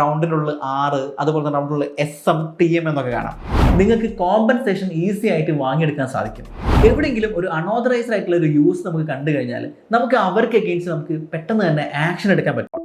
റൗണ്ടിനുള്ള 6, അതുപോലെ തന്നെ റൗണ്ടിലുള്ള SM, TM എന്നൊക്കെ കാണാം. നിങ്ങൾക്ക് കോമ്പൻസേഷൻ ഈസി ആയിട്ട് വാങ്ങിയെടുക്കാൻ സാധിക്കും. എവിടെയെങ്കിലും ഒരു അൺഓതറൈസ്ഡ് ആയിട്ടുള്ള ഒരു യൂസ് നമുക്ക് കണ്ടു കഴിഞ്ഞാൽ നമുക്ക് അവർക്ക് അഗെയിൻസ്റ്റ് നമുക്ക് പെട്ടെന്ന് തന്നെ ആക്ഷൻ എടുക്കാൻ പറ്റും.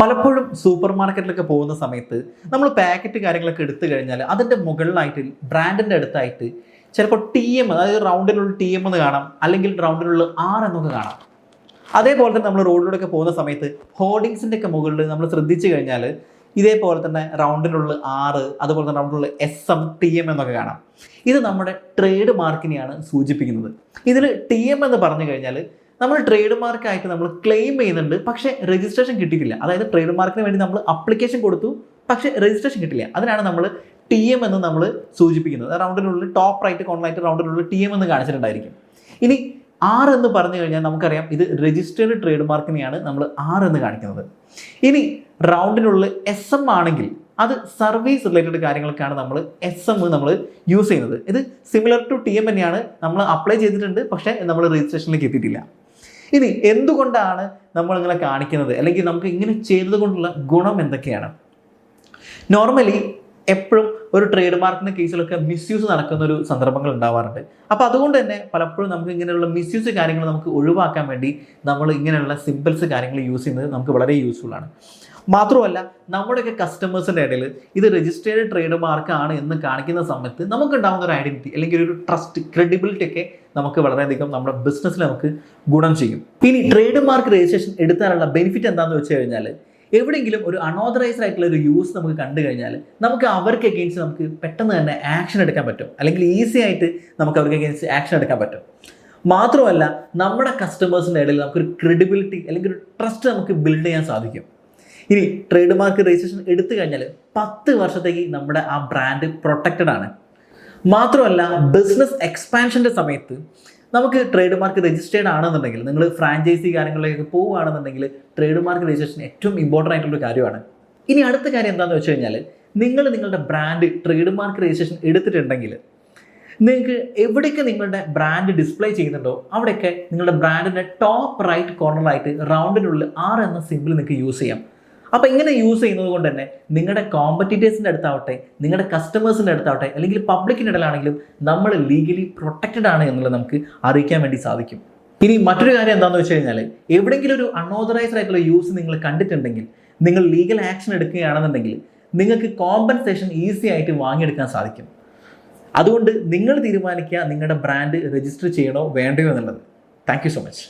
പലപ്പോഴും സൂപ്പർ മാർക്കറ്റിലൊക്കെ പോകുന്ന സമയത്ത് നമ്മൾ പാക്കറ്റ് കാര്യങ്ങളൊക്കെ എടുത്തു കഴിഞ്ഞാൽ അതിൻ്റെ മുകളിലായിട്ട് ബ്രാൻഡിൻ്റെ അടുത്തായിട്ട് ചിലപ്പോൾ TM, അതായത് റൗണ്ടിലുള്ള TM എന്ന് കാണാം, അല്ലെങ്കിൽ റൗണ്ടിലുള്ള R എന്നൊക്കെ കാണാം. അതേപോലെ തന്നെ നമ്മൾ റോഡിലൂടെയൊക്കെ പോകുന്ന സമയത്ത് ഹോർഡിങ്സിൻ്റെ ഒക്കെ മുകളിൽ നമ്മൾ ശ്രദ്ധിച്ചു കഴിഞ്ഞാൽ ഇതേപോലെ തന്നെ റൗണ്ടിലുള്ള R, അതുപോലെ തന്നെ റൗണ്ടിലുള്ള SM, TM എന്നൊക്കെ കാണാം. ഇത് നമ്മുടെ ട്രേഡ് മാർക്കിനെയാണ് സൂചിപ്പിക്കുന്നത്. ഇതിൽ TM എന്ന് പറഞ്ഞു കഴിഞ്ഞാൽ നമ്മൾ ട്രേഡ് മാർക്കായിട്ട് നമ്മൾ ക്ലെയിം ചെയ്യുന്നുണ്ട്, പക്ഷേ രജിസ്ട്രേഷൻ കിട്ടിയിട്ടില്ല. അതായത് ട്രേഡ് മാർക്കിന് വേണ്ടി നമ്മൾ അപ്ലിക്കേഷൻ കൊടുത്തു, പക്ഷേ രജിസ്ട്രേഷൻ കിട്ടില്ല. അതിനാണ് നമ്മൾ TM എന്ന് നമ്മൾ സൂചിപ്പിക്കുന്നത്. റൗണ്ടിനുള്ളിൽ ടോപ്പ് റൈറ്റ് കോർണറായിട്ട് റൗണ്ടിനുള്ളിൽ TM എന്ന് കാണിച്ചിട്ടുണ്ടായിരിക്കും. ഇനി R എന്ന് പറഞ്ഞു കഴിഞ്ഞാൽ നമുക്കറിയാം ഇത് രജിസ്റ്റേർഡ് ട്രേഡ് മാർക്കിനെയാണ് നമ്മൾ R എന്ന് കാണിക്കുന്നത്. ഇനി റൗണ്ടിനുള്ളിൽ SM ആണെങ്കിൽ അത് സർവീസ് റിലേറ്റഡ് കാര്യങ്ങൾക്കാണ് നമ്മൾ SM നമ്മൾ യൂസ് ചെയ്യുന്നത്. ഇത് സിമിലർ ടു TM തന്നെയാണ്, നമ്മൾ അപ്ലൈ ചെയ്തിട്ടുണ്ട്, പക്ഷേ നമ്മൾ രജിസ്ട്രേഷനിലേക്ക് എത്തിയിട്ടില്ല. ഇനി എന്തുകൊണ്ടാണ് നമ്മളിങ്ങനെ കാണിക്കുന്നത്, അല്ലെങ്കിൽ നമുക്ക് ഇങ്ങനെ ചെയ്തത് കൊണ്ടുള്ള ഗുണം എന്തൊക്കെയാണ്? നോർമലി എപ്പോഴും ഒരു ട്രേഡ് മാർക്കിൻ്റെ കേസിലൊക്കെ മിസ്യൂസ് നടക്കുന്ന ഒരു സന്ദർഭങ്ങൾ ഉണ്ടാവാറുണ്ട്. അപ്പോൾ അതുകൊണ്ട് തന്നെ പലപ്പോഴും നമുക്ക് ഇങ്ങനെയുള്ള മിസ്യൂസ് കാര്യങ്ങൾ നമുക്ക് ഒഴിവാക്കാൻ വേണ്ടി നമ്മൾ ഇങ്ങനെയുള്ള സിമ്പിൾസ് കാര്യങ്ങൾ യൂസ് ചെയ്യുന്നത് നമുക്ക് വളരെ യൂസ്ഫുൾ ആണ്. മാത്രമല്ല നമ്മുടെയൊക്കെ കസ്റ്റമേഴ്സിൻ്റെ ഇടയിൽ ഇത് രജിസ്റ്റേർഡ് ട്രേഡ് മാർക്കാണ് എന്ന് കാണിക്കുന്ന സമയത്ത് നമുക്കുണ്ടാകുന്ന ഒരു ഐഡൻറ്റിറ്റി അല്ലെങ്കിൽ ഒരു ട്രസ്റ്റ്, ക്രെഡിബിലിറ്റി ഒക്കെ നമുക്ക് വളരെയധികം നമ്മുടെ ബിസിനസ്സിൽ നമുക്ക് ഗുണം ചെയ്യും. ഇനി ട്രേഡ് മാർക്ക് രജിസ്ട്രേഷൻ എടുത്താനുള്ള ബെനിഫിറ്റ് എന്താണെന്ന് വെച്ച് കഴിഞ്ഞാൽ എവിടെയെങ്കിലും ഒരു അൺഓതറൈസ്ഡ് ആയിട്ടുള്ള ഒരു യൂസ് നമുക്ക് കണ്ടു കഴിഞ്ഞാൽ നമുക്ക് അവർക്ക് അഗെയിൻസ്റ്റ് നമുക്ക് പെട്ടെന്ന് തന്നെ ആക്ഷൻ എടുക്കാൻ പറ്റും, അല്ലെങ്കിൽ ഈസി ആയിട്ട് നമുക്ക് അവർക്ക് അഗെയിൻസ്റ്റ് ആക്ഷൻ എടുക്കാൻ പറ്റും. മാത്രമല്ല നമ്മുടെ കസ്റ്റമേഴ്സിൻ്റെ ഇടയിൽ നമുക്കൊരു ക്രെഡിബിലിറ്റി അല്ലെങ്കിൽ ഒരു ട്രസ്റ്റ് നമുക്ക് ബിൽഡ് ചെയ്യാൻ സാധിക്കും. ഇനി ട്രേഡ് മാർക്ക് രജിസ്ട്രേഷൻ എടുത്തു കഴിഞ്ഞാൽ 10 വർഷത്തേക്ക് നമ്മുടെ ആ ബ്രാൻഡ് പ്രൊട്ടക്റ്റഡ് ആണ്. മാത്രമല്ല ബിസിനസ് എക്സ്പാൻഷൻ്റെ സമയത്ത് നമുക്ക് ട്രേഡ് മാർക്ക് രജിസ്റ്റേർഡ് ആണെന്നുണ്ടെങ്കിൽ, നിങ്ങൾ ഫ്രാഞ്ചൈസി കാര്യങ്ങളിലേക്ക് പോവുകയാണെന്നുണ്ടെങ്കിൽ ട്രേഡ് മാർക്ക് രജിസ്ട്രേഷൻ ഏറ്റവും ഇമ്പോർട്ടൻ്റ് ആയിട്ടുള്ളൊരു കാര്യമാണ്. ഇനി അടുത്ത കാര്യം എന്താണെന്ന് വെച്ച് കഴിഞ്ഞാൽ നിങ്ങളുടെ ബ്രാൻഡ് ട്രേഡ് മാർക്ക് രജിസ്ട്രേഷൻ എടുത്തിട്ടുണ്ടെങ്കിൽ നിങ്ങൾക്ക് എവിടെയൊക്കെ നിങ്ങളുടെ ബ്രാൻഡ് ഡിസ്പ്ലേ ചെയ്യുന്നുണ്ടോ അവിടെയൊക്കെ നിങ്ങളുടെ ബ്രാൻഡിൻ്റെ ടോപ്പ് റൈറ്റ് കോർണറായിട്ട് റൗണ്ടിനുള്ളിൽ R എന്ന സിമ്പിൾ നിങ്ങൾക്ക് യൂസ് ചെയ്യാം. അപ്പോൾ ഇങ്ങനെ യൂസ് ചെയ്യുന്നത് കൊണ്ട് തന്നെ നിങ്ങളുടെ കോമ്പറ്റീറ്റേഴ്സിൻ്റെ അടുത്താവട്ടെ, നിങ്ങളുടെ കസ്റ്റമേഴ്സിൻ്റെ അടുത്താവട്ടെ, അല്ലെങ്കിൽ പബ്ലിക്കിൻ്റെ ഇടയിലാണെങ്കിലും നമ്മൾ ലീഗലി പ്രൊട്ടക്റ്റഡ് ആണ് എന്നുള്ളത് നമുക്ക് അറിയിക്കാൻ വേണ്ടി സാധിക്കും. ഇനി മറ്റൊരു കാര്യം എന്താണെന്ന് വെച്ച് കഴിഞ്ഞാൽ എവിടെയെങ്കിലും ഒരു അൺഓതറൈസ്ഡ് ആയിട്ടുള്ള യൂസ് നിങ്ങൾ കണ്ടിട്ടുണ്ടെങ്കിൽ നിങ്ങൾ ലീഗൽ ആക്ഷൻ എടുക്കുകയാണെന്നുണ്ടെങ്കിൽ നിങ്ങൾക്ക് കോമ്പൻസേഷൻ ഈസി ആയിട്ട് വാങ്ങിയെടുക്കാൻ സാധിക്കും. അതുകൊണ്ട് നിങ്ങൾ തീരുമാനിക്കുക നിങ്ങളുടെ ബ്രാൻഡ് രജിസ്റ്റർ ചെയ്യണോ വേണ്ടയോ എന്നുള്ളത്. Thank you so much.